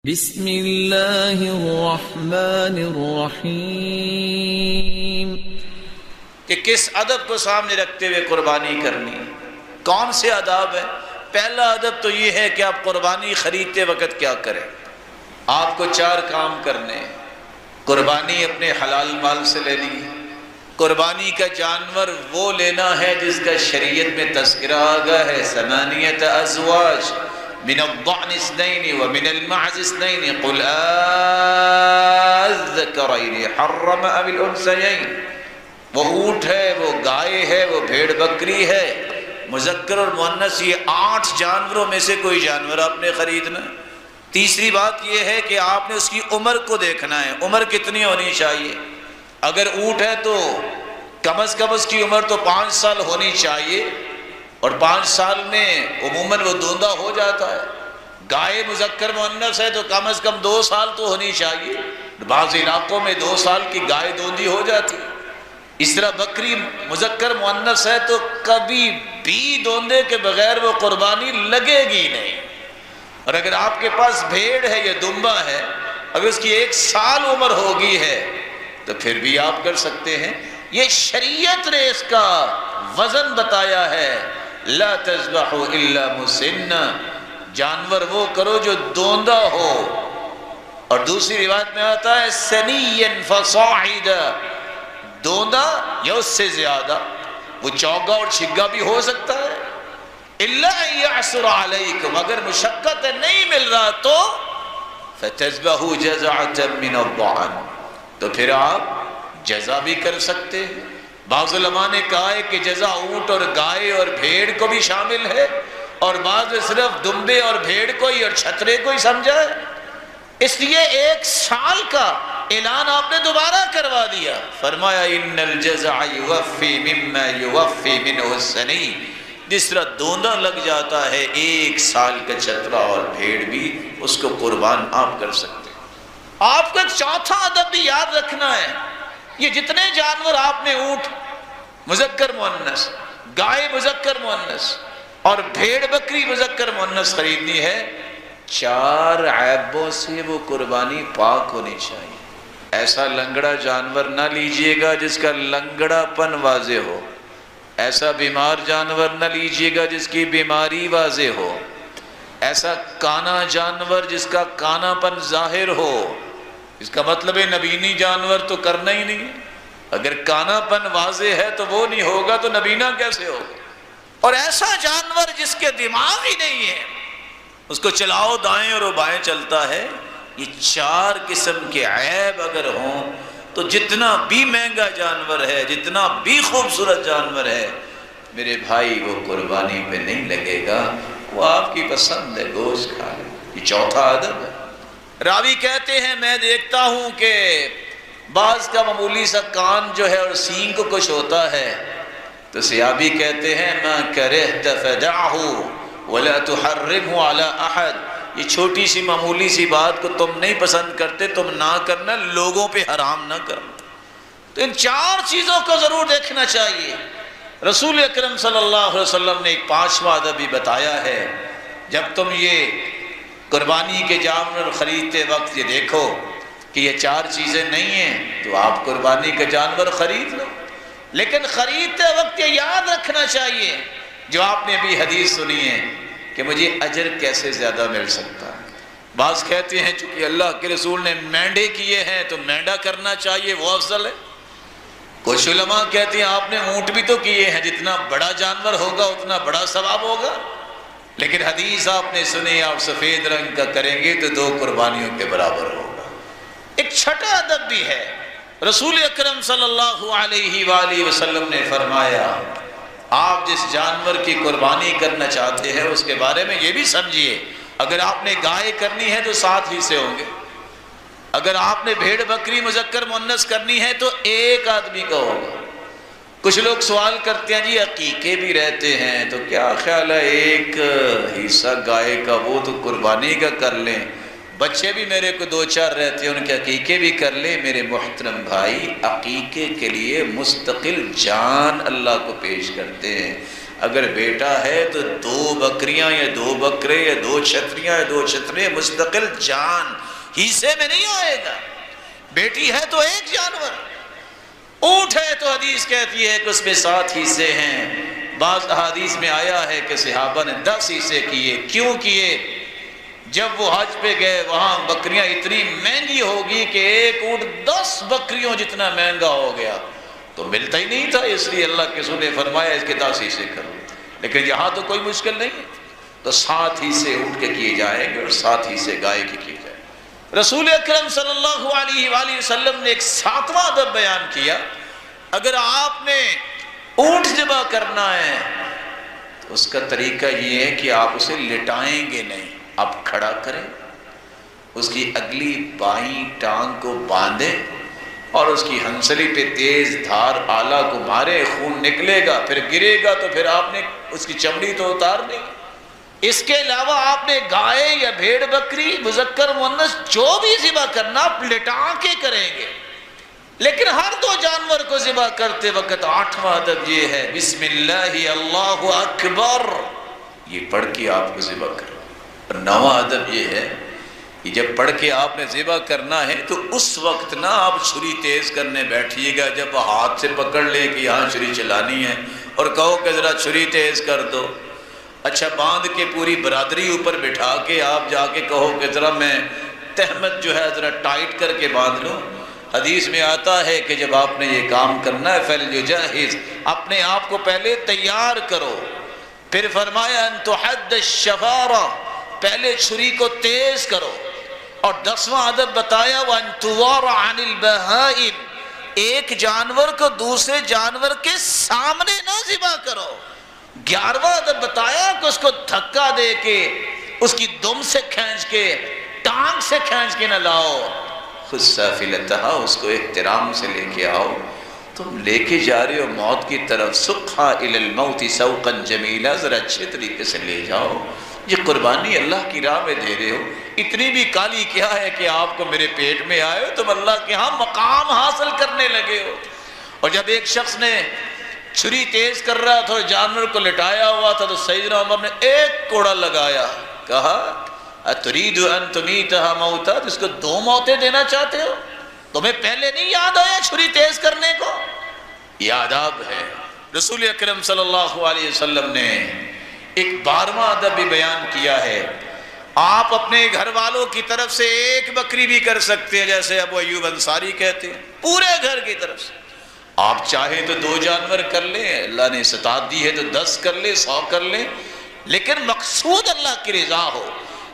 بسم اللہ الرحمن الرحیم کہ کس ادب کو سامنے رکھتے ہوئے قربانی کرنی، کون سے آداب ہیں؟ پہلا ادب تو یہ ہے کہ آپ قربانی خریدتے وقت کیا کریں۔ آپ کو 4 کام کرنے ہیں۔ قربانی اپنے حلال مال سے لینی ہے، قربانی کا جانور وہ لینا ہے جس کا شریعت میں تذکرہ آگا ہے، 8 ازواج من الضأن 2 ومن المعز 2 قل الذکرین حرم ام الانثیین۔ وہ اونٹ ہے، وہ گائے ہے، وہ بھیڑ بکری ہے، مذکر اور مؤنث، یہ 8 جانوروں میں سے کوئی جانور آپ نے خریدنا ہے۔ تیسری بات یہ ہے کہ آپ نے اس کی عمر کو دیکھنا ہے، عمر کتنی ہونی چاہیے۔ اگر اونٹ ہے تو کم از کم اس کی عمر تو 5 سال ہونی چاہیے، اور 5 سال میں عموماً وہ دوندہ ہو جاتا ہے۔ گائے مذکر مؤنث ہے تو کم از کم 2 سال تو ہونی چاہیے، بعض علاقوں میں 2 سال کی گائے دوندی ہو جاتی ہے۔ اس طرح بکری مذکر مؤنث ہے تو کبھی بھی دوندے کے بغیر وہ قربانی لگے گی نہیں۔ اور اگر آپ کے پاس بھیڑ ہے یا دمبا ہے، اگر اس کی 1 سال عمر ہوگی ہے تو پھر بھی آپ کر سکتے ہیں۔ یہ شریعت نے اس کا وزن بتایا ہے، لا تذبحوا الا مسنّا، جانور وہ کرو جو دوندہ ہو۔ اور دوسری روایت میں آتا ہے سنیّا فصاعدا، دوندہ یا اس سے زیادہ، وہ چوگا اور چھگا بھی ہو سکتا ہے۔ الا ان یعثر علیکم، اگر مشقت نہیں مل رہا تو فتذبحوا جزعۃ من الضأن، تو پھر آپ جزا بھی کر سکتے ہیں۔ بعض علماء نے کہا ہے کہ جزا اونٹ اور گائے اور بھیڑ کو بھی شامل ہے، اور بعض صرف دمبے اور بھیڑ کو ہی اور چھترے کو ہی سمجھا ہے۔ اس لیے 1 سال کا اعلان آپ نے دوبارہ کروا دیا، فرمایا ان الجزع یوفی مما یوفی منہ السنی، جس طرح دوندہ لگ جاتا ہے 1 سال کا چھترا اور بھیڑ بھی اس کو قربان آپ کر سکتے ہیں۔ آپ کو ایک چوتھا ادب بھی یاد رکھنا ہے، یہ جتنے جانور آپ نے اونٹ مذکر مؤنث، گائے مذکر مؤنث اور بھیڑ بکری مذکر مؤنث خریدنی ہے، 4 عیبوں سے وہ قربانی پاک ہونی چاہیے۔ ایسا لنگڑا جانور نہ لیجئے گا جس کا لنگڑا پن واضح ہو، ایسا بیمار جانور نہ لیجئے گا جس کی بیماری واضح ہو، ایسا کانا جانور جس کا کانا پن ظاہر ہو۔ اس کا مطلب ہے نبینی جانور تو کرنا ہی نہیں، اگر کانا پن واضح ہے تو وہ نہیں ہوگا تو نبینا کیسے ہوگا۔ اور ایسا جانور جس کے دماغ ہی نہیں ہے، اس کو چلاؤ دائیں اور وہ بائیں چلتا ہے۔ یہ 4 قسم کے عیب اگر ہوں تو جتنا بھی مہنگا جانور ہے، جتنا بھی خوبصورت جانور ہے، میرے بھائی وہ قربانی پہ نہیں لگے گا، وہ آپ کی پسند ہے، گوشت کھا لیں۔ یہ چوتھا ادب ہے۔ راوی کہتے ہیں میں دیکھتا ہوں کہ بعض کا معمولی سا کان جو ہے اور سینگ کو کچھ ہوتا ہے، تو صحابی کہتے ہیں ما کرہت فدعہ ولا تحرمہ علی احد، یہ چھوٹی سی معمولی سی بات کو تم نہیں پسند کرتے، تم نہ کرنا، لوگوں پہ حرام نہ کرنا۔ تو ان 4 چیزوں کو ضرور دیکھنا چاہیے۔ رسول اکرم صلی اللہ علیہ وسلم نے ایک 5واں ادب بھی بتایا ہے، جب تم یہ قربانی کے جانور خریدتے وقت یہ دیکھو کہ یہ 4 چیزیں نہیں ہیں تو آپ قربانی کا جانور خرید لو، لیکن خریدتے وقت یہ یاد رکھنا چاہیے جو آپ نے ابھی حدیث سنی ہے کہ مجھے اجر کیسے زیادہ مل سکتا ہے۔ بعض کہتے ہیں چونکہ اللہ کے رسول نے مینڈے کیے ہیں تو مینڈا کرنا چاہیے، وہ افضل ہے۔ کچھ علماء کہتے ہیں آپ نے اونٹ بھی تو کیے ہیں، جتنا بڑا جانور ہوگا اتنا بڑا ثواب ہوگا، لیکن حدیث آپ نے سنی آپ سفید رنگ کا کریں گے تو 2 قربانیوں کے برابر ہوگا۔ ایک چھٹا ادب بھی ہے، رسول اکرم صلی اللہ علیہ وآلہ وسلم نے فرمایا آپ جس جانور کی قربانی کرنا چاہتے ہیں اس کے بارے میں یہ بھی سمجھیے، اگر آپ نے گائے کرنی ہے تو 7 حصے ہوں گے، اگر آپ نے بھیڑ بکری مذکر مؤنث کرنی ہے تو 1 آدمی کا ہوگا۔ کچھ لوگ سوال کرتے ہیں جی عقیقے بھی رہتے ہیں تو کیا خیال ہے 1 حصہ گائے کا وہ تو قربانی کا کر لیں، بچے بھی میرے کو 2-4 رہتے ہیں ان کے عقیقے بھی کر لیں۔ میرے محترم بھائی، عقیقے کے لیے مستقل جان اللہ کو پیش کرتے ہیں، اگر بیٹا ہے تو 2 بکریاں یا 2 بکرے یا 2 چھتریاں یا 2 چھترے مستقل جان حصے میں نہیں آئے گا. بیٹی ہے تو 1 جانور. اونٹ ہے تو حدیث کہتی ہے کہ اس میں 7 حصے ہیں. بعض احادیث میں آیا ہے کہ صحابہ نے 10 حصے کیے. کیوں کیے؟ جب وہ حج پہ گئے وہاں بکریاں اتنی مہنگی ہوگی کہ 1 اونٹ 10 بکریوں جتنا مہنگا ہو گیا تو ملتا ہی نہیں تھا. اس لیے اللہ کے رسول نے فرمایا اس کے 10 حصے کرو. لیکن یہاں تو کوئی مشکل نہیں ہے تو 7 حصے اونٹ کے کیے جائیں گے اور 7 حصے گائے کے کیے جائیں گے. رسول اکرم صلی اللہ علیہ وآلہ وسلم نے ایک 7واں ادب بیان کیا. اگر آپ نے اونٹ ذبح کرنا ہے تو اس کا طریقہ یہ ہے کہ آپ اسے لٹائیں گے نہیں، آپ کھڑا کریں، اس کی اگلی بائیں ٹانگ کو باندھیں اور اس کی ہنسلی پہ تیز دھار آلہ کو مارے. خون نکلے گا، پھر گرے گا تو پھر آپ نے اس کی چمڑی تو اتار دی. اس کے علاوہ آپ نے گائے یا بھیڑ بکری مذکر مؤنث جو بھی ذبح کرنا آپ لٹا کے کریں گے. لیکن ہر 2 جانور کو ذبح کرتے وقت 8واں ادب یہ ہے بسم اللہ اللہ اکبر، یہ پڑھ کے آپ کو ذبح کرو. اور 9واں ادب یہ ہے کہ جب پڑھ کے آپ نے ذبح کرنا ہے تو اس وقت نہ آپ چھری تیز کرنے بیٹھیے گا جب ہاتھ سے پکڑ لیں کہ یہاں چھری چلانی ہے اور کہو کہ ذرا چھری تیز کر دو. اچھا باندھ کے پوری برادری اوپر بٹھا کے آپ جا کے کہو کہ ذرا میں تہمت جو ہے ذرا ٹائٹ کر کے باندھ لوں. حدیث میں آتا ہے کہ جب آپ نے یہ کام کرنا ہے فَلْيُجَهِّزْ، اپنے آپ کو پہلے تیار کرو. پھر فرمایا ان تحد الشفارہ، پہلے چھری کو تیز کرو. اور 10واں ادب بتایا وَأَن تُوَارَ عَنِ الْبَهَائِمِ، ایک جانور کو دوسرے جانور کے سامنے نہ ذبح کرو. 11واں ادب بتایا کہ اس کو دھکا دے کے اس کی دم سے کھینچ کے ٹانگ سے کھینچ کے نہ لاؤ. خود سافلتہا، اس کو احترام سے لے کے آؤ. تم لے کے جا رہے ہو موت کی طرف، سقھا الی الموت سوقا جمیلا، ذرا اچھے طریقے سے لے جاؤ. یہ قربانی اللہ کی راہ میں دے رہے ہو. اتنی بھی کالی کیا ہے کہ آپ کو میرے پیٹ میں آئے ہو، تم اللہ کے ہاں مقام حاصل کرنے لگے ہو. اور جب ایک شخص نے چھری تیز کر رہا تھا اور جانور کو لٹایا ہوا تھا تو سیدنا عمر نے ایک کوڑا لگایا، کہا اتريد ان تميتها موتا، اس کو 2 موتیں دینا چاہتے ہو؟ تمہیں پہلے نہیں یاد آیا چھری تیز کرنے کو؟ یہ آداب ہے. رسول اکرم صلی اللہ علیہ وسلم نے ایک 12واں ادب بھی بیان کیا ہے. آپ اپنے گھر والوں کی طرف سے 1 بکری بھی کر سکتے ہیں، جیسے ابو ایوب انصاری کہتے ہیں، پورے گھر کی طرف سے. آپ چاہیں تو 2 جانور کر لیں، اللہ نے استطاعت دی ہے تو 10 کر لیں، 100 کر لیں، لیکن مقصود اللہ کی رضا ہو.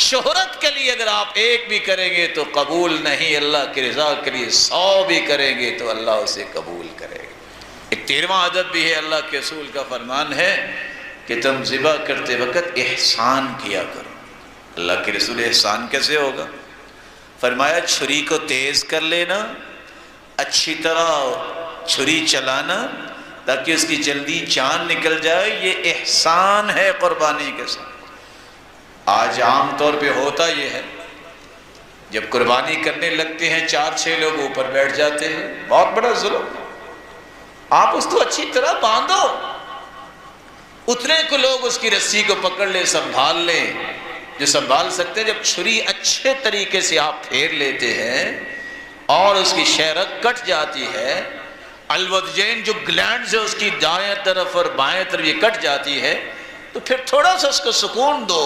شہرت کے لیے اگر آپ 1 بھی کریں گے تو قبول نہیں، اللہ کی رضا کے لیے 100 بھی کریں گے تو اللہ اسے قبول کرے گا. ایک 13واں ادب بھی ہے. اللہ کے رسول کا فرمان ہے کہ تم ذبح کرتے وقت احسان کیا کرو. اللہ کے رسول احسان کیسے ہوگا؟ فرمایا چھری کو تیز کر لینا، اچھی طرح چھری چلانا تاکہ اس کی جلدی جان نکل جائے. یہ احسان ہے قربانی کے ساتھ. آج عام طور پہ ہوتا یہ ہے جب قربانی کرنے لگتے ہیں 4-6 لوگ اوپر بیٹھ جاتے ہیں، بہت بڑا ظلم. آپ اس کو اچھی طرح باندھو، اتنے کو لوگ اس کی رسی کو پکڑ لیں، سنبھال لیں جو سنبھال سکتے ہیں. جب چھری اچھے طریقے سے آپ پھیر لیتے ہیں اور اس کی شہرت کٹ جاتی ہے، الودجین جو گلینڈز ہے اس کی دائیں طرف اور بائیں طرف یہ کٹ جاتی ہے، تو پھر تھوڑا سا اس کو سکون دو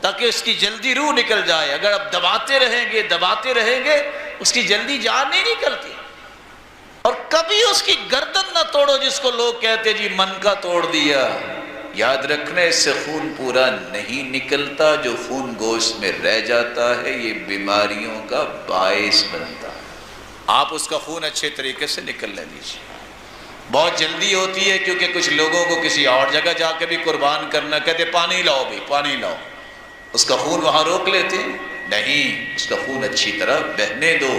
تاکہ اس کی جلدی روح نکل جائے. اگر آپ دباتے رہیں گے اس کی جلدی جان نہیں نکلتی. اور کبھی اس کی گردن نہ توڑو جس کو لوگ کہتے جی من کا توڑ دیا. یاد رکھنا اس سے خون پورا نہیں نکلتا، جو خون گوشت میں رہ جاتا ہے یہ بیماریوں کا باعث بنتا ہے. آپ اس کا خون اچھے طریقے سے نکلنے دیجیے. بہت جلدی ہوتی ہے کیونکہ کچھ لوگوں کو کسی اور جگہ جا کے بھی قربان کرنا، کہتے پانی لاؤ بھی، پانی لاؤ، اس کا خون وہاں روک لیتے ہیں. نہیں، اس کا خون اچھی طرح بہنے دو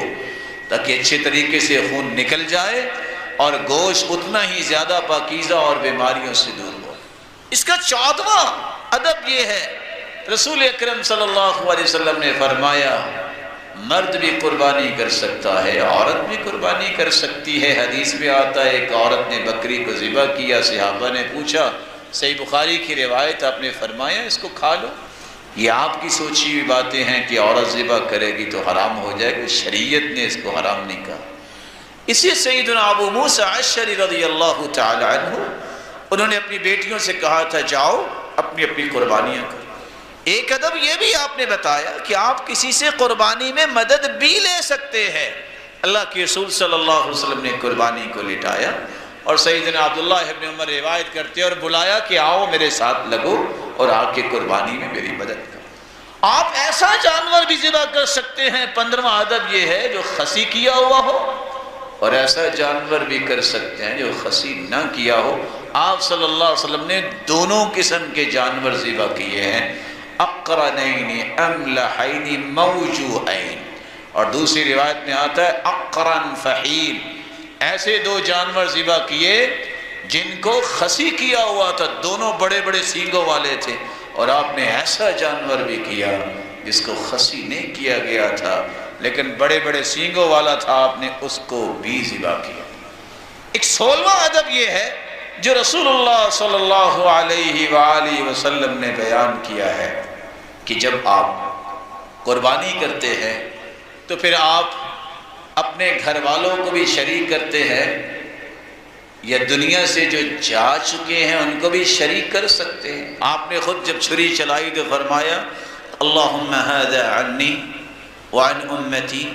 تاکہ اچھے طریقے سے خون نکل جائے اور گوشت اتنا ہی زیادہ پاکیزہ اور بیماریوں سے دور ہو. اس کا 14واں ادب یہ ہے، رسول اکرم صلی اللہ علیہ وسلم نے فرمایا مرد بھی قربانی کر سکتا ہے، عورت بھی قربانی کر سکتی ہے. حدیث میں آتا ہے ایک عورت نے بکری کو ذبح کیا، صحابہ نے پوچھا صحیح بخاری کی روایت آپ نے فرمایا اس کو کھا لو۔ یہ آپ کی سوچی ہوئی باتیں ہیں کہ عورت ذبح کرے گی تو حرام ہو جائے گا، شریعت نے اس کو حرام نہیں کہا۔ اسی سیدنا ابو موسیٰ اشعری رضی اللہ تعالی عنہ، انہوں نے اپنی بیٹیوں سے کہا تھا جاؤ اپنی اپنی قربانیاں کرو۔ ایک ادب یہ بھی آپ نے بتایا کہ آپ کسی سے قربانی میں مدد بھی لے سکتے ہیں۔ اللہ کے رسول صلی اللہ علیہ وسلم نے قربانی کو لٹایا اور سیدنا عبداللہ ابن عمر روایت کرتے اور بلایا کہ آؤ میرے ساتھ لگو اور آ کے قربانی میں میری مدد کرو۔ آپ ایسا جانور بھی ذبح کر سکتے ہیں، 15واں ادب یہ ہے جو خسی کیا ہوا ہو، اور ایسا جانور بھی کر سکتے ہیں جو خسی نہ کیا ہو۔ آپ صلی اللہ علیہ وسلم نے دونوں قسم کے جانور ذبح کیے ہیں، اقرنین املحین موجوعین، اور دوسری روایت میں آتا ہے اقرن فحیل، ایسے دو جانور ذبح کیے جن کو خسی کیا ہوا تھا، دونوں بڑے بڑے سینگوں والے تھے، اور آپ نے ایسا جانور بھی کیا جس کو خسی نہیں کیا گیا تھا لیکن بڑے بڑے سینگوں والا تھا، آپ نے اس کو بھی ذبح کیا۔ ایک 16واں ادب یہ ہے جو رسول اللہ صلی اللہ علیہ وآلہ وسلم نے بیان کیا ہے کہ جب آپ قربانی کرتے ہیں تو پھر آپ اپنے گھر والوں کو بھی شریک کرتے ہیں، یا دنیا سے جو جا چکے ہیں ان کو بھی شریک کر سکتے ہیں۔ آپ نے خود جب چھری چلائی تو فرمایا اللہم ھذا عنی وعن امتی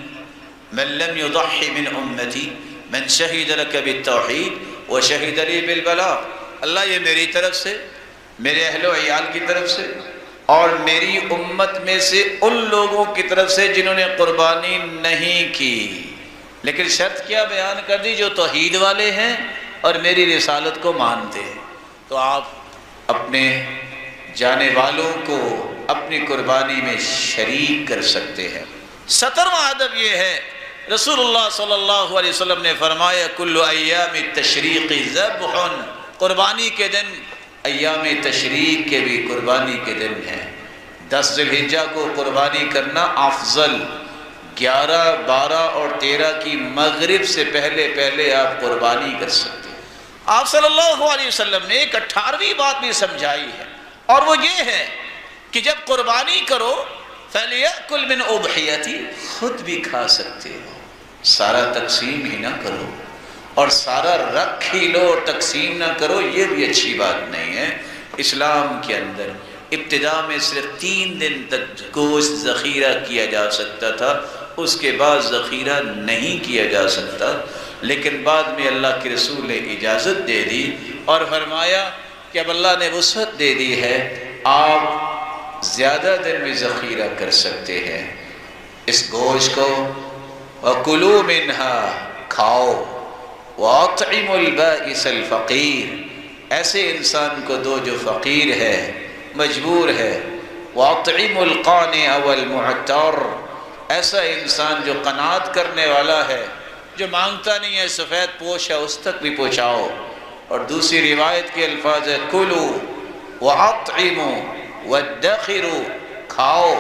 من لم یضحی من امتی من شہد لک بالتوحید وشہد لی بالبلاغ، اللہ یہ میری طرف سے، میرے اہل و عیال کی طرف سے اور میری امت میں سے ان لوگوں کی طرف سے جنہوں نے قربانی نہیں کی، لیکن شرط کیا بیان کر دی، جو توحید والے ہیں اور میری رسالت کو مانتے ہیں۔ تو آپ اپنے جانے والوں کو اپنی قربانی میں شریک کر سکتے ہیں۔ 17واں ادب یہ ہے، رسول اللہ صلی اللہ علیہ وسلم نے فرمایا کل ایام التشریق ذبح، قربانی کے دن ایام تشریق کے بھی قربانی کے دن ہیں۔ 10 ذی الحجہ کو قربانی کرنا افضل، 11، 12 اور 13 کی مغرب سے پہلے پہلے آپ قربانی کر سکتے ہیں۔ آپ صلی اللہ علیہ وسلم نے ایک 18ویں بات بھی سمجھائی ہے، اور وہ یہ ہے کہ جب قربانی کرو فَلْيَأْكُلْ مِنْ أُضْحِيَتِي، خود بھی کھا سکتے ہو، سارا تقسیم ہی نہ کرو اور سارا رکھ ہی لو اور تقسیم نہ کرو، یہ بھی اچھی بات نہیں ہے۔ اسلام کے اندر ابتدا میں صرف 3 دن تک گوشت ذخیرہ کیا جا سکتا تھا، اس کے بعد ذخیرہ نہیں کیا جا سکتا، لیکن بعد میں اللہ کے رسول نے اجازت دے دی اور فرمایا کہ اب اللہ نے وسعت دے دی ہے، آپ زیادہ دن میں ذخیرہ کر سکتے ہیں اس گوشت کو۔ وَكُلُوا مِنْهَا، کھاؤ، وَأَطْعِمُوا الْبَائِسَ الْفَقِيرَ، ایسے انسان کو دو جو فقیر ہے، مجبور ہے، وَأَطْعِمُوا الْقَانِعَ وَالْمُعْتَرَّ، ایسا انسان جو قناعت کرنے والا ہے، جو مانگتا نہیں ہے، سفید پوش ہے، اس تک بھی پہنچاؤ۔ اور دوسری روایت کے الفاظ ہے کُلُوا وَأَطْعِمُوا وَادَّخِرُوا، کھاؤ،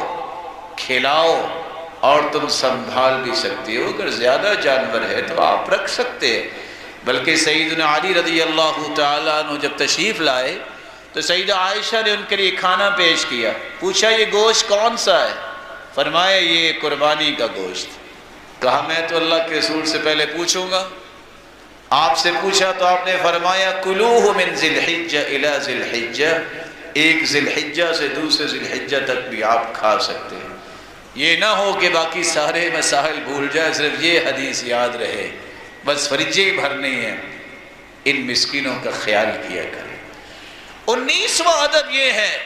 کھلاؤ، اور تم سنبھال بھی سکتے ہو، اگر زیادہ جانور ہے تو آپ رکھ سکتے ہیں۔ بلکہ سیدنا علی رضی اللہ تعالیٰ عنہ جب تشریف لائے تو سیدہ عائشہ نے ان کے لیے کھانا پیش کیا، پوچھا یہ گوشت کون سا ہے؟ فرمایا یہ قربانی کا گوشت۔ کہا میں تو اللہ کے رسول سے پہلے پوچھوں گا، آپ سے پوچھا تو آپ نے فرمایا کلوہ من ذی الحجہ الی ذی الحجہ، ایک ذی الحجہ سے دوسرے ذی الحجہ تک بھی آپ کھا سکتے ہیں۔ یہ نہ ہو کہ باقی سارے مسائل بھول جائے، صرف یہ حدیث یاد رہے، بس فریجے بھرنے ہیں، ان مسکینوں کا خیال کیا کریں۔ 19واں ادب یہ ہے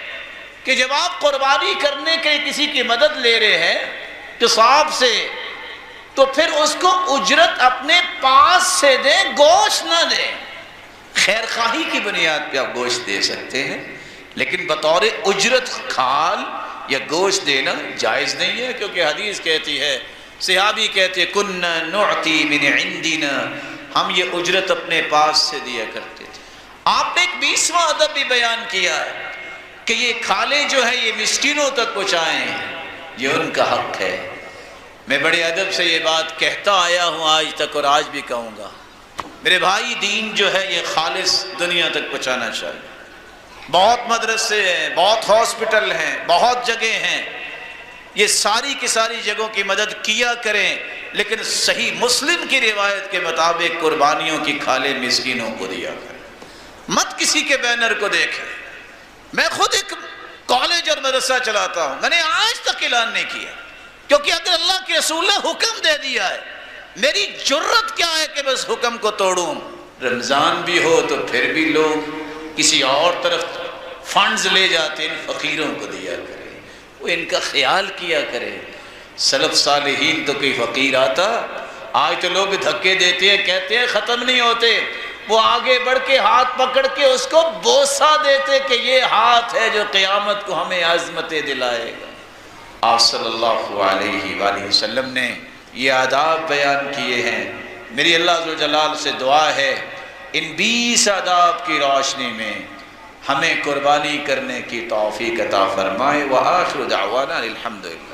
کہ جب آپ قربانی کرنے کے کسی کی مدد لے رہے ہیں قصاب سے، تو پھر اس کو اجرت اپنے پاس سے دیں، گوشت نہ دیں۔ خیر خواہی کی بنیاد پہ آپ گوشت دے سکتے ہیں، لیکن بطور اجرت کھال یا گوشت دینا جائز نہیں ہے، کیونکہ حدیث کہتی ہے، صحابی کہتے ہیں کُنَّا نُعْتِي مِنْ عِنْدِنَا، ہم یہ اجرت اپنے پاس سے دیا کرتے تھے۔ آپ نے ایک 20واں ادب بھی بیان کیا ہے کہ یہ کھالے جو ہے یہ مسکینوں تک پہنچائیں، یہ ان کا حق ہے۔ میں بڑے ادب سے یہ بات کہتا آیا ہوں آج تک اور آج بھی کہوں گا، میرے بھائی، دین جو ہے یہ خالص دنیا تک پہنچانا چاہیے۔ بہت مدرسے ہیں، بہت ہاسپٹل ہیں، بہت جگہ ہیں، یہ ساری کی ساری جگہوں کی مدد کیا کریں، لیکن صحیح مسلم کی روایت کے مطابق قربانیوں کی کھالیں مسکینوں کو دیا کریں، مت کسی کے بینر کو دیکھیں۔ میں خود ایک کالج اور مدرسہ چلاتا ہوں، میں نے آج تک اعلان نہیں کیا، کیونکہ اگر اللہ کے رسول نے حکم دے دیا ہے، میری جرت کیا ہے کہ بس حکم کو توڑوں۔ رمضان بھی ہو تو پھر بھی لوگ کسی اور طرف فنڈز لے جاتے ہیں، فقیروں کو دیا کریں، وہ ان کا خیال کیا کرے۔ سلف صالحین تو کوئی فقیر آتا، آج تو لوگ دھکے دیتے ہیں، کہتے ہیں ختم نہیں ہوتے، وہ آگے بڑھ کے ہاتھ پکڑ کے اس کو بوسہ دیتے کہ یہ ہاتھ ہے جو قیامت کو ہمیں عظمتیں دلائے گا۔ آپ صلی اللہ علیہ وآلہ وسلم نے یہ آداب بیان کیے ہیں۔ میری اللہ عز و جلال سے دعا ہے ان 20 آداب کی روشنی میں ہمیں قربانی کرنے کی توفیق عطا فرمائے۔ وآخر دعوانا الحمدللہ۔